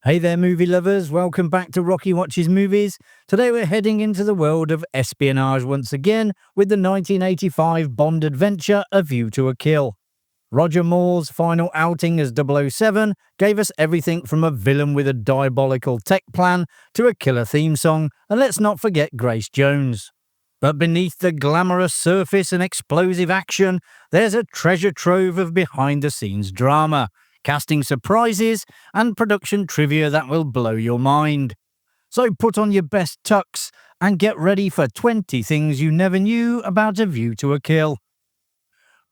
Hey there, movie lovers. Welcome back to Rocky Watches Movies. Today we're heading into the world of espionage once again with the 1985 Bond adventure A View to a Kill. Roger Moore's final outing as 007 gave us everything from a villain with a diabolical tech plan to a killer theme song, and let's not forget Grace Jones. But beneath the glamorous surface and explosive action, there's a treasure trove of behind-the-scenes drama, casting surprises, and production trivia that will blow your mind. So put on your best tux and get ready for 20 things you never knew about A View to a Kill.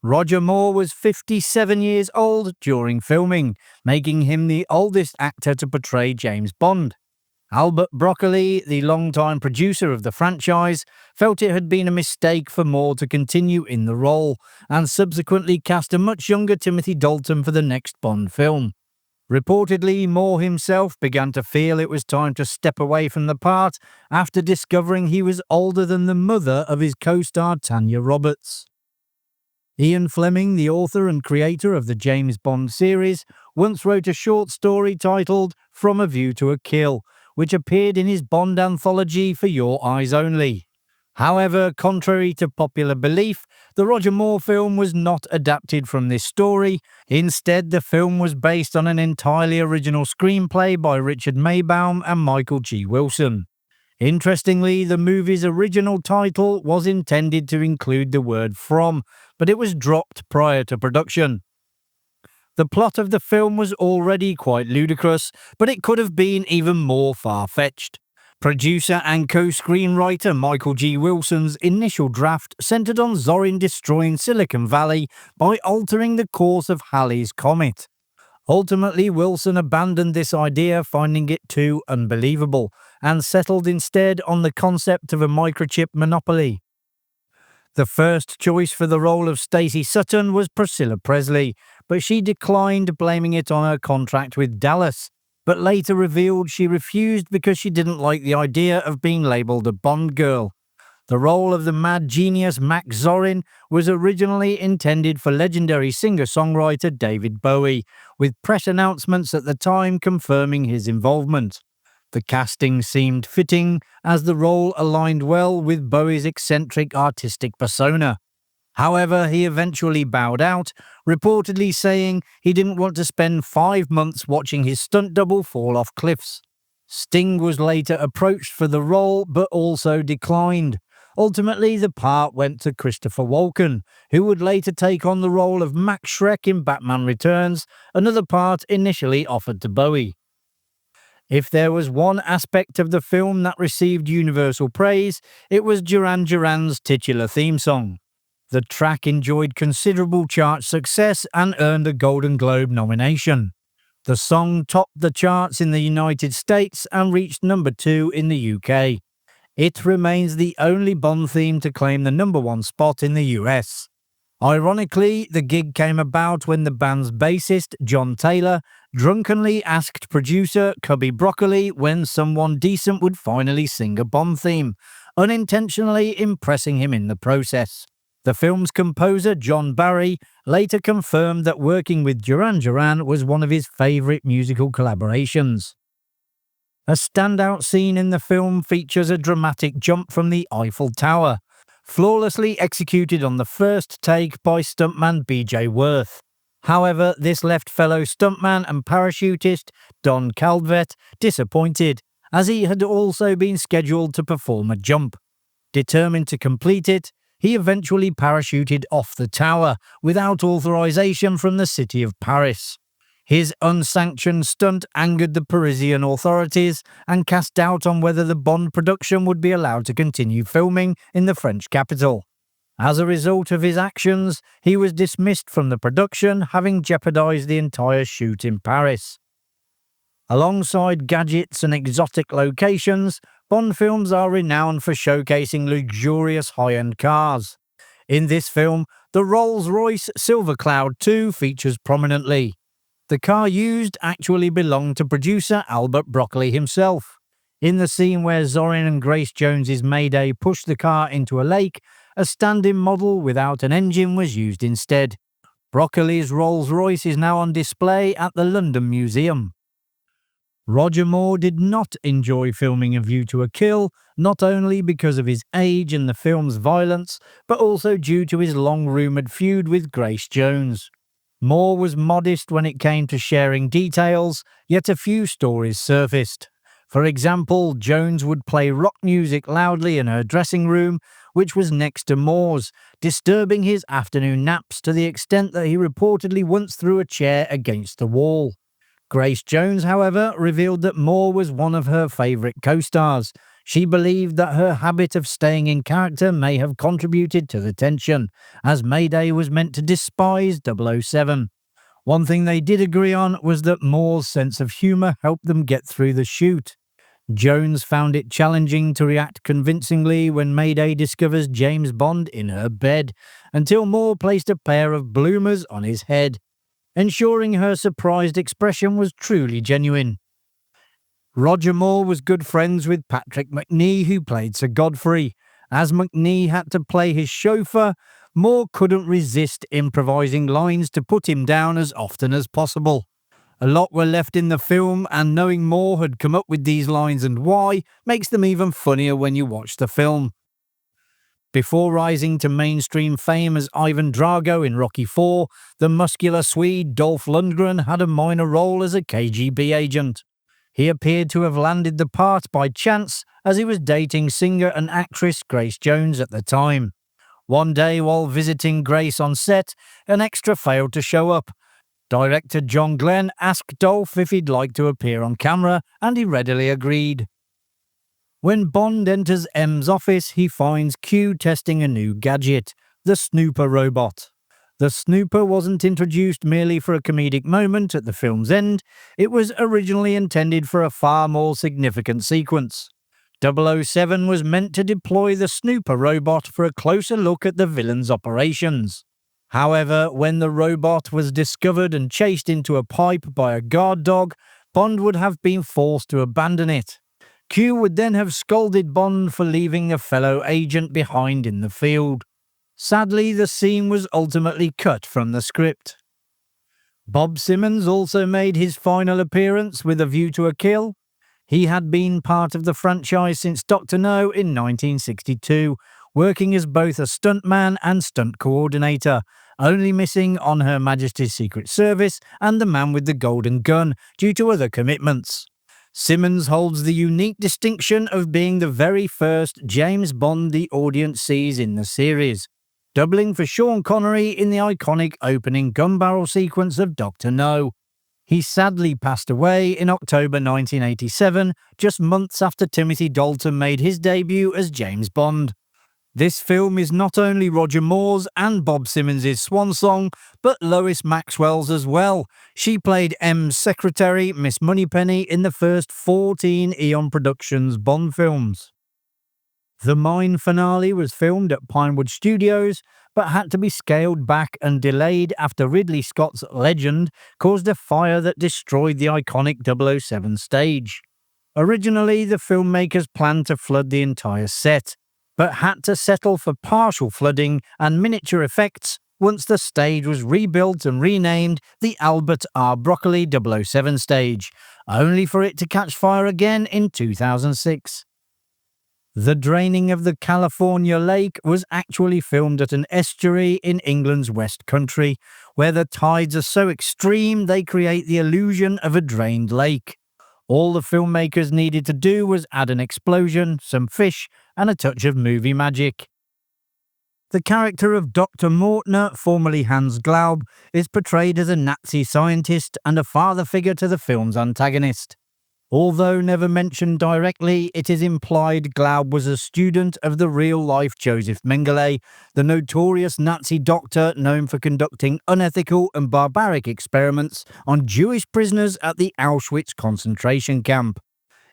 Roger Moore was 57 years old during filming, making him the oldest actor to portray James Bond. Albert Broccoli, the longtime producer of the franchise, felt it had been a mistake for Moore to continue in the role, and subsequently cast a much younger Timothy Dalton for the next Bond film. Reportedly, Moore himself began to feel it was time to step away from the part after discovering he was older than the mother of his co-star Tanya Roberts. Ian Fleming, the author and creator of the James Bond series, once wrote a short story titled From a View to a Kill, which appeared in his Bond anthology For Your Eyes Only. However, contrary to popular belief, the Roger Moore film was not adapted from this story. Instead, the film was based on an entirely original screenplay by Richard Maybaum and Michael G. Wilson. Interestingly, the movie's original title was intended to include the word from, but it was dropped prior to production. The plot of the film was already quite ludicrous, but it could have been even more far-fetched. Producer and co-screenwriter Michael G. Wilson's initial draft centered on Zorin destroying Silicon Valley by altering the course of Halley's Comet. Ultimately, Wilson abandoned this idea, finding it too unbelievable, and settled instead on the concept of a microchip monopoly. The first choice for the role of Stacey Sutton was Priscilla Presley, but she declined, blaming it on her contract with Dallas, but later revealed she refused because she didn't like the idea of being labelled a Bond girl. The role of the mad genius Max Zorin was originally intended for legendary singer-songwriter David Bowie, with press announcements at the time confirming his involvement. The casting seemed fitting, as the role aligned well with Bowie's eccentric artistic persona. However, he eventually bowed out, reportedly saying he didn't want to spend 5 months watching his stunt double fall off cliffs. Sting was later approached for the role, but also declined. Ultimately, the part went to Christopher Walken, who would later take on the role of Max Schreck in Batman Returns, another part initially offered to Bowie. If there was one aspect of the film that received universal praise, it was Duran Duran's titular theme song. The track enjoyed considerable chart success and earned a Golden Globe nomination. The song topped the charts in the United States and reached number 2 in the UK. It remains the only Bond theme to claim the number 1 spot in the US. Ironically, the gig came about when the band's bassist, John Taylor, drunkenly asked producer Cubby Broccoli when someone decent would finally sing a Bond theme, unintentionally impressing him in the process. The film's composer, John Barry, later confirmed that working with Duran Duran was one of his favourite musical collaborations. A standout scene in the film features a dramatic jump from the Eiffel Tower, flawlessly executed on the first take by stuntman BJ Worth. However, this left fellow stuntman and parachutist Don Calvet disappointed, as he had also been scheduled to perform a jump. Determined to complete it, he eventually parachuted off the tower without authorization from the city of Paris. His unsanctioned stunt angered the Parisian authorities and cast doubt on whether the Bond production would be allowed to continue filming in the French capital. As a result of his actions, he was dismissed from the production, having jeopardized the entire shoot in Paris. Alongside gadgets and exotic locations, Bond films are renowned for showcasing luxurious high-end cars. In this film, the Rolls-Royce Silver Cloud 2 features prominently. The car used actually belonged to producer Albert Broccoli himself. In the scene where Zorin and Grace Jones's Mayday pushed the car into a lake, a stand-in model without an engine was used instead. Broccoli's Rolls-Royce is now on display at the London Museum. Roger Moore did not enjoy filming A View to a Kill, not only because of his age and the film's violence, but also due to his long-rumoured feud with Grace Jones. Moore was modest when it came to sharing details, yet a few stories surfaced. For example, Jones would play rock music loudly in her dressing room, which was next to Moore's, disturbing his afternoon naps to the extent that he reportedly once threw a chair against the wall. Grace Jones, however, revealed that Moore was one of her favourite co-stars. She believed that her habit of staying in character may have contributed to the tension, as Mayday was meant to despise 007. One thing they did agree on was that Moore's sense of humour helped them get through the shoot. Jones found it challenging to react convincingly when Mayday discovers James Bond in her bed, until Moore placed a pair of bloomers on his head, ensuring her surprised expression was truly genuine. Roger Moore was good friends with Patrick Macnee, who played Sir Godfrey. As Macnee had to play his chauffeur, Moore couldn't resist improvising lines to put him down as often as possible. A lot were left in the film, and knowing Moore had come up with these lines and why makes them even funnier when you watch the film. Before rising to mainstream fame as Ivan Drago in Rocky IV, the muscular Swede Dolph Lundgren had a minor role as a KGB agent. He appeared to have landed the part by chance, as he was dating singer and actress Grace Jones at the time. One day, while visiting Grace on set, an extra failed to show up. Director John Glenn asked Dolph if he'd like to appear on camera, and he readily agreed. When Bond enters M's office, he finds Q testing a new gadget, the Snooper robot. The Snooper wasn't introduced merely for a comedic moment at the film's end, it was originally intended for a far more significant sequence. 007 was meant to deploy the Snooper robot for a closer look at the villain's operations. However, when the robot was discovered and chased into a pipe by a guard dog, Bond would have been forced to abandon it. Q would then have scolded Bond for leaving a fellow agent behind in the field. Sadly, the scene was ultimately cut from the script. Bob Simmons also made his final appearance with A View to a Kill. He had been part of the franchise since Dr. No in 1962, working as both a stuntman and stunt coordinator, only missing on Her Majesty's Secret Service and The Man with the Golden Gun due to other commitments. Simmons holds the unique distinction of being the very first James Bond the audience sees in the series, doubling for Sean Connery in the iconic opening gun barrel sequence of Dr. No. He sadly passed away in October 1987, just months after Timothy Dalton made his debut as James Bond. This film is not only Roger Moore's and Bob Simmons' swan song, but Lois Maxwell's as well. She played M's secretary, Miss Moneypenny, in the first 14 Eon Productions Bond films. The Mine finale was filmed at Pinewood Studios, but had to be scaled back and delayed after Ridley Scott's Legend caused a fire that destroyed the iconic 007 stage. Originally, the filmmakers planned to flood the entire set, but had to settle for partial flooding and miniature effects once the stage was rebuilt and renamed the Albert R. Broccoli 007 stage, only for it to catch fire again in 2006. The draining of the California Lake was actually filmed at an estuary in England's West Country, where the tides are so extreme they create the illusion of a drained lake. All the filmmakers needed to do was add an explosion, some fish, and a touch of movie magic. The character of Dr. Mortner, formerly Hans Glaub, is portrayed as a Nazi scientist and a father figure to the film's antagonist. Although never mentioned directly, it is implied Glaub was a student of the real-life Joseph Mengele, the notorious Nazi doctor known for conducting unethical and barbaric experiments on Jewish prisoners at the Auschwitz concentration camp.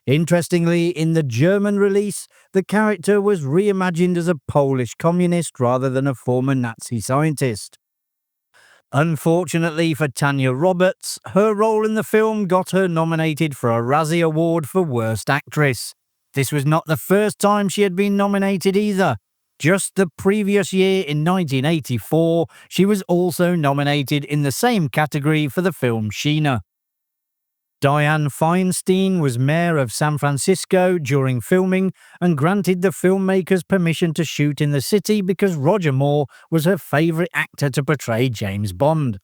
Interestingly, in the German release, the character was reimagined as a Polish communist rather than a former Nazi scientist. Unfortunately for Tanya Roberts, her role in the film got her nominated for a Razzie Award for Worst Actress. This was not the first time she had been nominated either. Just the previous year in 1984, she was also nominated in the same category for the film Sheena. Dianne Feinstein was mayor of San Francisco during filming and granted the filmmakers permission to shoot in the city because Roger Moore was her favourite actor to portray James Bond.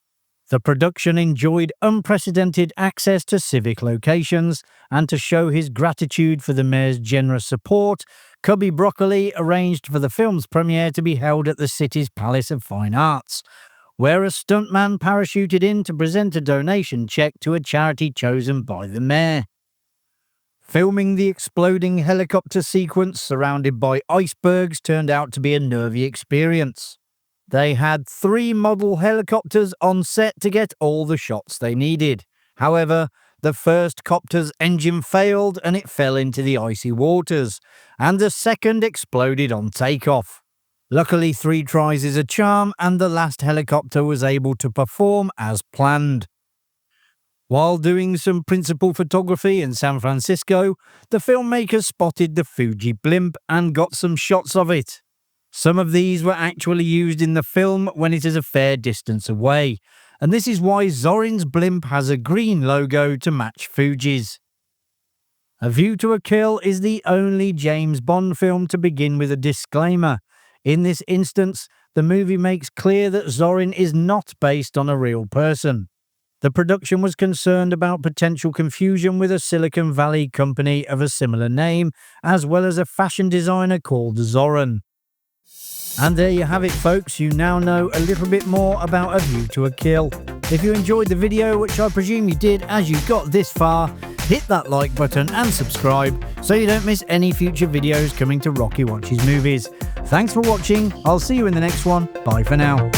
The production enjoyed unprecedented access to civic locations, and to show his gratitude for the mayor's generous support, Cubby Broccoli arranged for the film's premiere to be held at the city's Palace of Fine Arts, where a stuntman parachuted in to present a donation check to a charity chosen by the mayor. Filming the exploding helicopter sequence surrounded by icebergs turned out to be a nervy experience. They had 3 model helicopters on set to get all the shots they needed. However, the first copter's engine failed and it fell into the icy waters, and the second exploded on takeoff. Luckily, 3 tries is a charm, and the last helicopter was able to perform as planned. While doing some principal photography in San Francisco, the filmmakers spotted the Fuji blimp and got some shots of it. Some of these were actually used in the film when it is a fair distance away, and this is why Zorin's blimp has a green logo to match Fuji's. A View to a Kill is the only James Bond film to begin with a disclaimer. In this instance, the movie makes clear that Zorin is not based on a real person. The production was concerned about potential confusion with a Silicon Valley company of a similar name, as well as a fashion designer called Zorin. And there you have it, folks. You now know a little bit more about A View to a Kill. If you enjoyed the video, which I presume you did as you got this far, hit that like button and subscribe so you don't miss any future videos coming to Rocky Watches Movies. Thanks for watching. I'll see you in the next one. Bye for now.